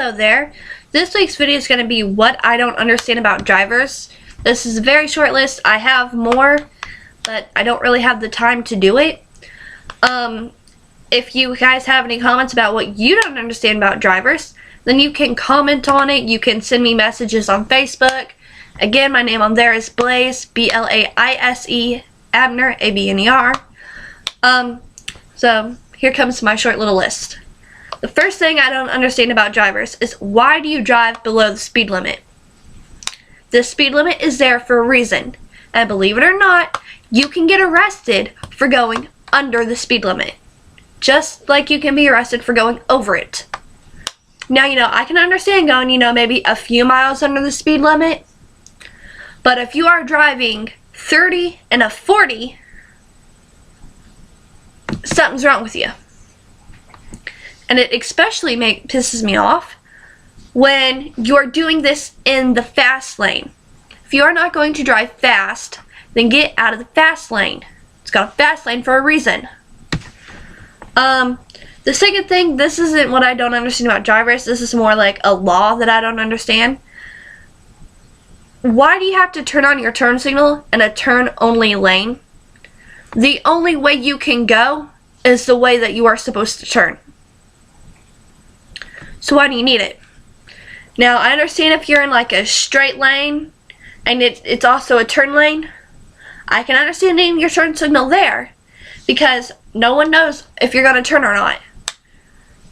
Hello there. This week's video is going to be what I don't understand about drivers. This is a very short list. I have more, but I don't really have the time to do it. If you guys have any comments about what you don't understand about drivers, then you can comment on it. You can send me messages on Facebook. Again, my name on there is Blaise, B-L-A-I-S-E, Abner, A-B-N-E-R. So here comes my short little list. The first thing I don't understand about drivers is why do you drive below the speed limit? The speed limit is there for a reason. And believe it or not, you can get arrested for going under the speed limit. Just like you can be arrested for going over it. Now, I can understand going, maybe a few miles under the speed limit. But if you are driving 30 and a 40, something's wrong with you. And it especially pisses me off when you're doing this in the fast lane. If you are not going to drive fast, then get out of the fast lane. It's got a fast lane for a reason. The second thing, this isn't what I don't understand about drivers. This is more like a law that I don't understand. Why do you have to turn on your turn signal in a turn-only lane? The only way you can go is the way that you are supposed to turn. So why do you need it? Now, I understand if you're in like a straight lane and it's also a turn lane. I can understand needing your turn signal there because no one knows if you're going to turn or not.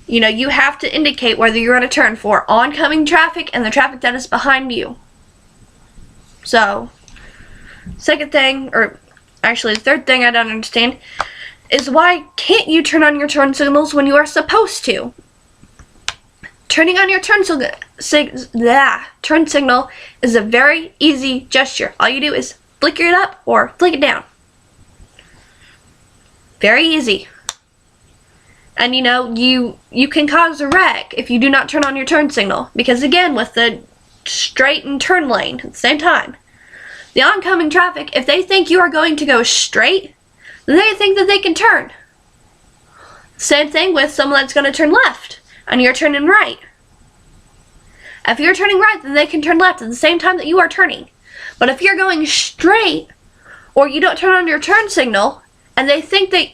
You have to indicate whether you're going to turn for oncoming traffic and the traffic that is behind you. So, second thing, or actually the third thing I don't understand is why can't you turn on your turn signals when you are supposed to? Turning on your turn signal is a very easy gesture. All you do is flicker it up or flick it down. Very easy. And you can cause a wreck if you do not turn on your turn signal. Because again, with the straight and turn lane at the same time, the oncoming traffic, if they think you are going to go straight, then they think that they can turn. Same thing with someone that's going to turn left and you're turning right. If you're turning right, then they can turn left at the same time that you are turning. But if you're going straight, or you don't turn on your turn signal, and they think that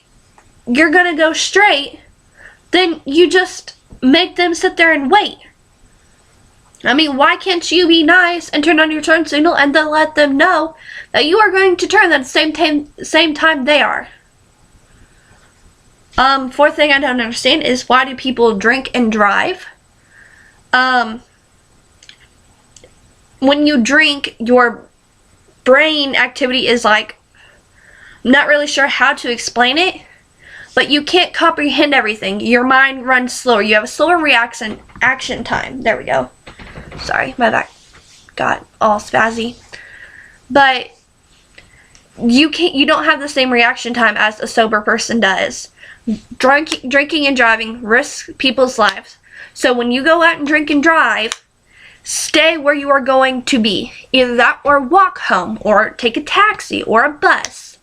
you're going to go straight, then you just make them sit there and wait. I mean, why can't you be nice and turn on your turn signal and then let them know that you are going to turn at the same time they are? Fourth thing I don't understand is why do people drink and drive? When you drink, your brain activity is like, I'm not really sure how to explain it, but you can't comprehend everything. Your mind runs slower. You have a slower action time. There we go. Sorry, my back got all spazzy. But you don't have the same reaction time as a sober person does. Drinking and driving risks people's lives. So when you go out and drink and drive, stay where you are going to be. Either that or walk home or take a taxi or a bus.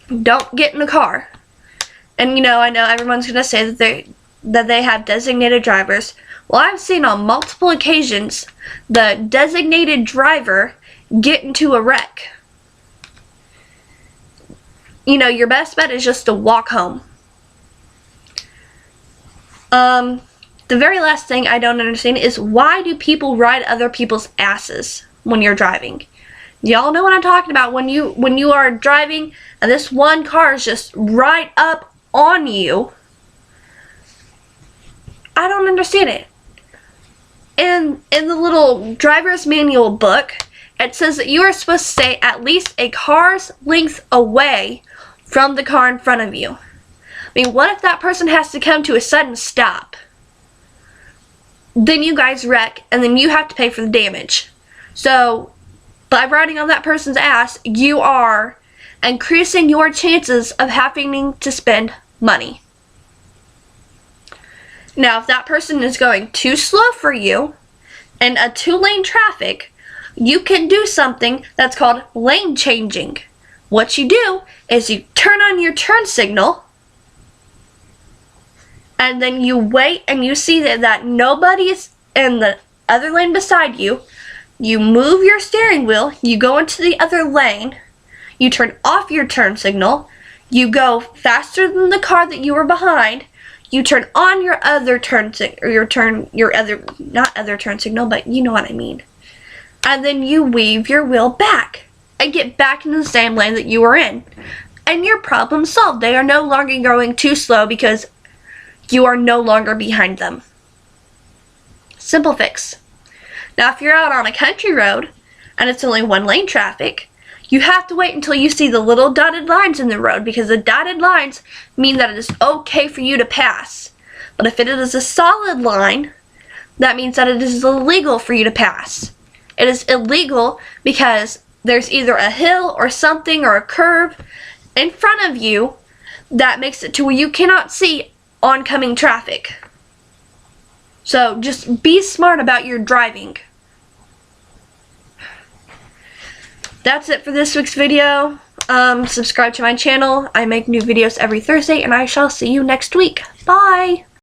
Don't get in a car. And I know everyone's going to say that they have designated drivers. Well, I've seen on multiple occasions the designated driver get into a wreck. Your best bet is just to walk home. The very last thing I don't understand is why do people ride other people's asses when you're driving? Y'all know what I'm talking about. When you are driving and this one car is just right up on you. I don't understand it. In the little driver's manual book, it says that you are supposed to stay at least a car's length away from the car in front of you. I mean, what if that person has to come to a sudden stop? Then you guys wreck, and then you have to pay for the damage. So, by riding on that person's ass, you are increasing your chances of having to spend money. Now, if that person is going too slow for you in a 2-lane traffic, you can do something that's called lane changing. What you do is you turn on your turn signal and then you wait and you see that nobody is in the other lane beside you. You move your steering wheel, you go into the other lane, you turn off your turn signal, you go faster than the car that you were behind, you turn on your other turn not other turn signal, but you know what I mean. And then you weave your wheel back and get back in the same lane that you were in. And your problem solved. They are no longer going too slow because you are no longer behind them. Simple fix. Now if you're out on a country road and it's only one lane traffic, you have to wait until you see the little dotted lines in the road, because the dotted lines mean that it is okay for you to pass. But if it is a solid line, that means that it is illegal for you to pass. It is illegal because there's either a hill or something or a curve in front of you that makes it to where you cannot see oncoming traffic. So just be smart about your driving. That's it for this week's video. Subscribe to my channel. I make new videos every Thursday, and I shall see you next week. Bye!